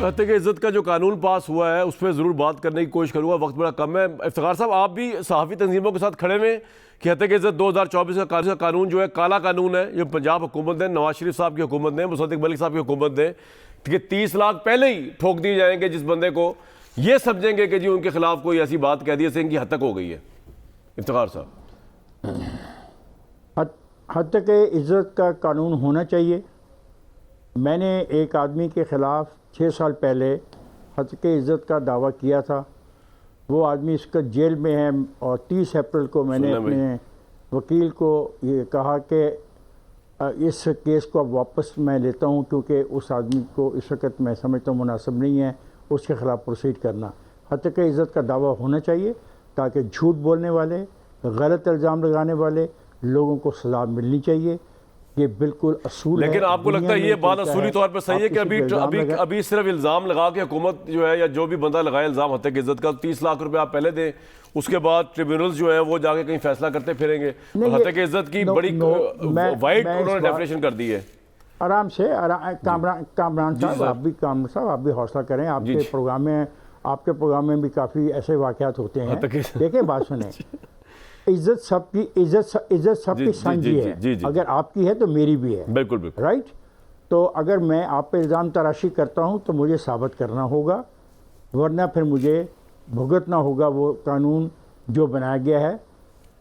حتیٰ عزت کا جو قانون پاس ہوا ہے اس پہ ضرور بات کرنے کی کوشش کروں گا، وقت بڑا کم ہے۔ افتخار صاحب، آپ بھی صحافی تنظیموں کے ساتھ کھڑے ہوئے کہ حتیٰ عزت 2024 کا قانون جو ہے کالا قانون ہے، یہ پنجاب حکومت نے، نواز شریف صاحب کی حکومت نے، مصدق ملک صاحب کی حکومت نے، کہ 30 لاکھ پہلے ہی ٹھوک دیے جائیں گے جس بندے کو یہ سمجھیں گے کہ جی ان کے خلاف کوئی ایسی بات کہہ دی جس سے ان کی حد تک ہو گئی ہے۔ افتخار صاحب، حد تک عزت کا قانون ہونا چاہیے۔ میں نے ایک آدمی کے خلاف 6 سال پہلے حد تک عزت کا دعویٰ کیا تھا، وہ آدمی اس کا جیل میں ہے، اور 30 اپریل کو میں نے اپنے وکیل کو یہ کہا کہ اس کیس کو اب واپس میں لیتا ہوں، کیونکہ اس آدمی کو اس وقت میں سمجھتا ہوں مناسب نہیں ہے اس کے خلاف پروسیڈ کرنا۔ حد تک عزت کا دعویٰ ہونا چاہیے تاکہ جھوٹ بولنے والے، غلط الزام لگانے والے لوگوں کو سزا ملنی چاہیے۔ یہ بالکل اصول ہے۔ لیکن آپ کو لگتا ہے یہ بات اصولی طور پر صحیح ہے کہ ابھی صرف الزام لگا کے حکومت جو ہے یا جو بھی بندہ لگائے الزام حتیٰ کہ عزت کا 30 لاکھ روپے آپ پہلے دیں، اس کے بعد ٹریبیونلز جو ہیں وہ جا کے کہیں فیصلہ کرتے پھریں گے؟ حتیٰ کہ عزت کی بڑی وائڈ انہوں نے ڈیفینیشن کر دی ہے۔ آرام سے کامران صاحب، آپ بھی حوصلہ کریں۔ آپ کے پروگرام میں بھی کافی ایسے واقعات ہوتے ہیں۔ دیکھیں بات سنیں، عزت سب کی سانجھی ہے، اگر آپ کی ہے تو میری بھی ہے، بالکل بالکل رائٹ۔ تو اگر میں آپ پہ الزام تراشی کرتا ہوں تو مجھے ثابت کرنا ہوگا، ورنہ پھر مجھے بھگتنا ہوگا وہ قانون جو بنایا گیا ہے۔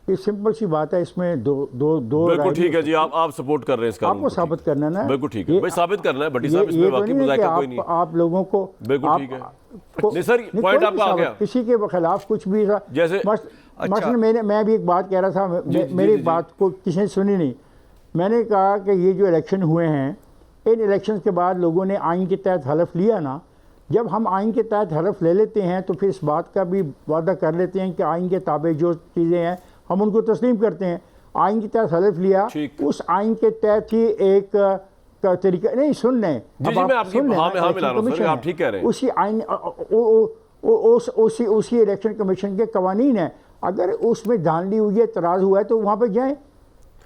یہ سمپل سی بات ہے، اس میں دو بالکل ٹھیک ہے جی، آپ سپورٹ کر رہے ہیں اس قانون آپ کو ثابت کرنا نا، بالکل ٹھیک ہے بھائی، ثابت کرنا ہے بھٹی صاحب، اس میں واقعی مذاکرہ کوئی نہیں، آپ لوگوں کو بالکل ٹھیک ہے۔ نہیں سر، پوائنٹ آپ کا آ گیا، کسی کے خلاف کچھ بھی جیسے مثلا میں بھی ایک بات کہہ رہا تھا، میری بات کو کسی نے سنی نہیں۔ میں نے کہا کہ یہ جو الیکشن ہوئے ہیں، ان الیکشن کے بعد لوگوں نے آئین کے تحت حلف لیا نا، جب ہم آئین کے تحت حلف لے لیتے ہیں تو پھر اس بات کا بھی وعدہ کر لیتے ہیں کہ آئین کے تابع جو چیزیں ہیں ہم ان کو تسلیم کرتے ہیں۔ آئین کے تحت حلف لیا، اس آئین کے تحت ہی ایک طریقہ نہیں سن لیں، اسی آئین اسی الیکشن کمیشن کے قوانین ہیں، اگر اس میں دھاندلی ہوئی ہے، اعتراض ہوا ہے تو وہاں پہ جائیں،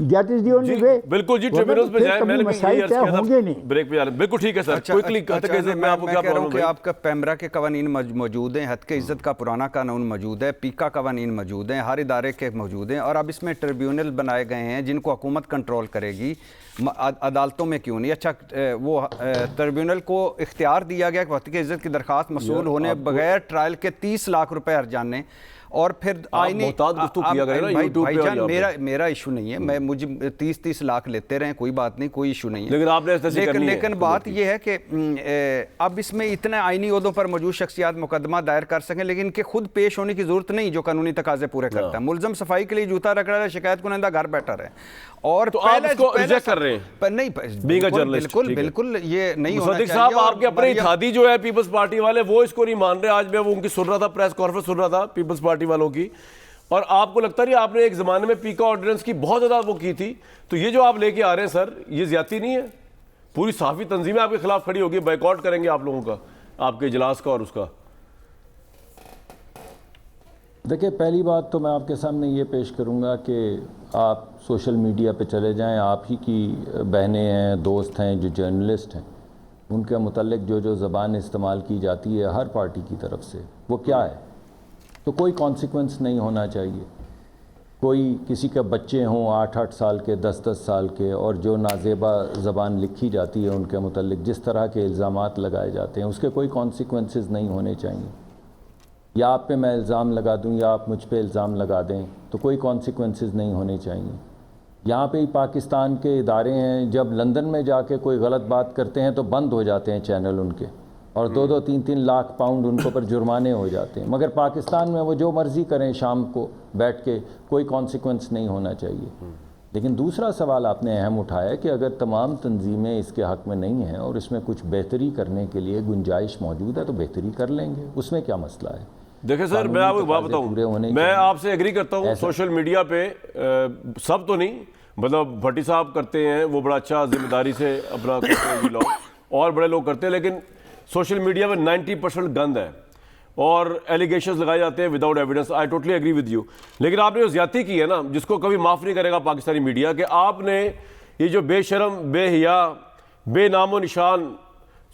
that is the only way. بالکل جی، ٹریبیونلز پہ جائیں، میں نے بھی مسائل طے ہوں گے نہیں، بریک پہ جا رہے ہیں، بالکل ٹھیک ہے سر۔ میں آپ کو کہہ رہا ہوں کہ آپ کا پیمرا کے قوانین موجود ہیں، حد کے عزت کا پرانا قانون موجود ہے، پیکا قوانین موجود ہیں، ہر ادارے کے موجود ہیں، اور اب اس میں ٹریبیونل بنائے گئے ہیں جن کو حکومت کنٹرول کرے گی، عدالتوں میں کیوں نہیں۔ اچھا، وہ ٹریبیونل کو اختیار دیا گیا کہ حد کے عزت کی درخواست موصول ہونے بغیر ٹرائل کے 30 لاکھ روپے ارجانے، اور پھر آئینی بھائی جان، میرا ایشو نہیں ہے، مجھے 30 لاکھ لیتے رہیں، کوئی بات نہیں، کوئی ایشو نہیں ہے، لیکن بات یہ ہے کہ اب اس میں اتنے آئینی عہدوں پر موجود شخصیات مقدمہ دائر کر سکیں، لیکن ان کے خود پیش ہونے کی ضرورت نہیں جو قانونی تقاضے پورے کرتا ہے۔ ملزم صفائی کے لیے جوتا رکھ رہا ہے، شکایت کنندہ گھر بیٹھا رہے، اور بالکل یہ نہیں ہونا چاہیے۔ صاحب، آپ کے اپنے اتحادی جو ہے پیپلز پارٹی والے، وہ اس کو نہیں مان رہے۔ آج میں وہ ان کی سن رہا تھا، پریس کانفرنس سن رہا تھا پیپلز پارٹی والوں کی، اور آپ کو لگتا نہیں آپ نے ایک زمانے میں پیکا آرڈیننس کی بہت زیادہ وہ کی تھی، تو یہ جو آپ لے کے آ رہے ہیں سر، یہ زیادتی نہیں ہے؟ پوری صحافی تنظیمیں آپ کے خلاف کھڑی ہوگی، بائیکاٹ کریں گے آپ لوگوں کا، آپ کے اجلاس کا اور اس کا۔ دیکھیں، پہلی بات تو میں آپ کے سامنے یہ پیش کروں گا کہ آپ سوشل میڈیا پہ چلے جائیں، آپ ہی کی بہنیں ہیں، دوست ہیں جو جرنلسٹ ہیں، ان کے متعلق جو زبان استعمال کی جاتی ہے ہر پارٹی کی طرف سے، وہ کیا ہے؟ تو کوئی کانسیکوینس نہیں ہونا چاہیے۔ کوئی کسی کے بچے ہوں 8 سال کے، 10 سال کے، اور جو نازیبا زبان لکھی جاتی ہے ان کے متعلق، جس طرح کے الزامات لگائے جاتے ہیں، اس کے کوئی کانسیکوینسز نہیں ہونے چاہیے۔ یا آپ پہ میں الزام لگا دوں یا آپ مجھ پہ الزام لگا دیں تو کوئی کانسیکوینسز نہیں ہونے چاہیے۔ یہاں پہ ہی پاکستان کے ادارے ہیں، جب لندن میں جا کے کوئی غلط بات کرتے ہیں تو بند ہو جاتے ہیں چینل ان کے، اور 2-3 لاکھ پاؤنڈ ان کو پر جرمانے ہو جاتے ہیں، مگر پاکستان میں وہ جو مرضی کریں شام کو بیٹھ کے، کوئی کانسیکوینس نہیں ہونا چاہیے۔ لیکن دوسرا سوال آپ نے اہم اٹھایا کہ اگر تمام تنظیمیں اس کے حق میں نہیں ہیں اور اس میں کچھ بہتری کرنے کے لیے گنجائش موجود ہے تو بہتری کر لیں گے، اس میں کیا مسئلہ ہے؟ دیکھیں سر، میں آپ کو بات بتاؤں، میں آپ سے ایگری کرتا ہوں، سوشل میڈیا پہ سب تو نہیں، مطلب بھٹی صاحب کرتے ہیں، وہ بڑا اچھا ذمہ داری سے اپنا اور بڑے لوگ کرتے ہیں، لیکن سوشل میڈیا میں 90% گند ہے اور ایلیگیشنز لگائے جاتے ہیں without evidence. I totally agree with you, لیکن آپ نے جو زیادتی کی ہے نا، جس کو کبھی معاف نہیں کرے گا پاکستانی میڈیا، کہ آپ نے یہ جو بے شرم، بے حیا، بے نام و نشان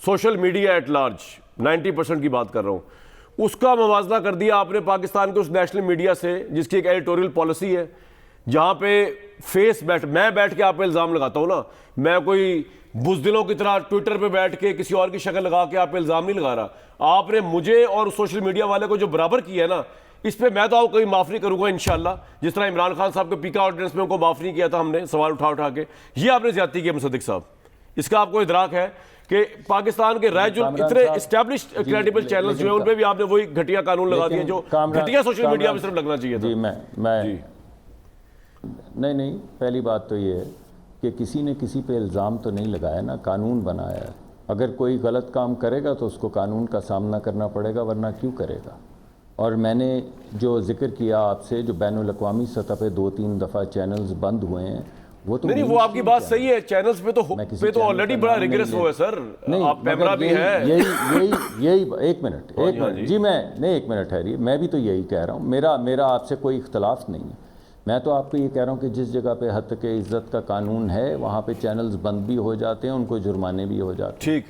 سوشل میڈیا ایٹ لارج، 90% کی بات کر رہا ہوں، اس کا موازنہ کر دیا آپ نے پاکستان کے اس نیشنل میڈیا سے جس کی ایک ایڈیٹوریل پالیسی ہے، جہاں پہ میں بیٹھ کے آپ پہ الزام لگاتا ہوں نا، میں کوئی بزدلوں کی طرح ٹویٹر پہ بیٹھ کے کسی اور کی شکل لگا کے آپ پہ الزام نہیں لگا رہا، آپ نے مجھے اور سوشل میڈیا والے کو جو برابر کیا ہے نا، اس پہ میں تو آپ کو کوئی معاف نہیں کروں گا انشاءاللہ، جس طرح عمران خان صاحب کے پیکا آرڈیننس میں ان کو معاف نہیں کیا تھا ہم نے سوال اٹھا کے، یہ آپ نے زیادتی کی مصدق صاحب، اس کا آپ کو ادراک ہے کہ پاکستان کے رائے جو اتنے اسٹیبلشڈ کریڈیبل چینلز جو ہیں ان پہ بھی آپ نے وہی گھٹیا قانون لگا دیا جو گھٹیا سوشل میڈیا میں صرف لگنا چاہیے تھا۔ جی میں نہیں، پہلی بات تو یہ ہے کہ کسی نے کسی پہ الزام تو نہیں لگایا نا، قانون بنایا ہے، اگر کوئی غلط کام کرے گا تو اس کو قانون کا سامنا کرنا پڑے گا، ورنہ کیوں کرے گا؟ اور میں نے جو ذکر کیا آپ سے، جو بین الاقوامی سطح پہ 2-3 دفعہ چینلز بند ہوئے ہیں، وہ تو نہیں وہ آپ کی بات صحیح ہے، چینلز پہ تو آلریڈی بڑا ریگریس ہوا ہے سر، آپ پیمرا بھی ہے۔ یہی ایک منٹ جی ایک منٹ ٹھہریے، میں بھی تو یہی کہہ رہا ہوں، میرا آپ سے کوئی اختلاف نہیں ہے، میں تو آپ کو یہ کہہ رہا ہوں کہ جس جگہ پہ حد کے عزت کا قانون ہے وہاں پہ چینلز بند بھی ہو جاتے ہیں، ان کو جرمانے بھی ہو جاتے ہیں۔ ٹھیک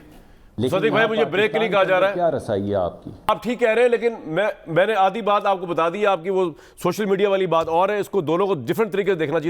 صدیق بھائی، مجھے بریک کے لیے کہا جا رہا ہے، کیا رسائی ہے آپ کی؟ آپ ٹھیک کہہ رہے ہیں، لیکن میں نے آدھی بات آپ کو بتا دی، آپ کی وہ سوشل میڈیا والی بات اور ہے، اس کو دونوں کو ڈیفرنٹ طریقے سے دیکھنا چاہیے۔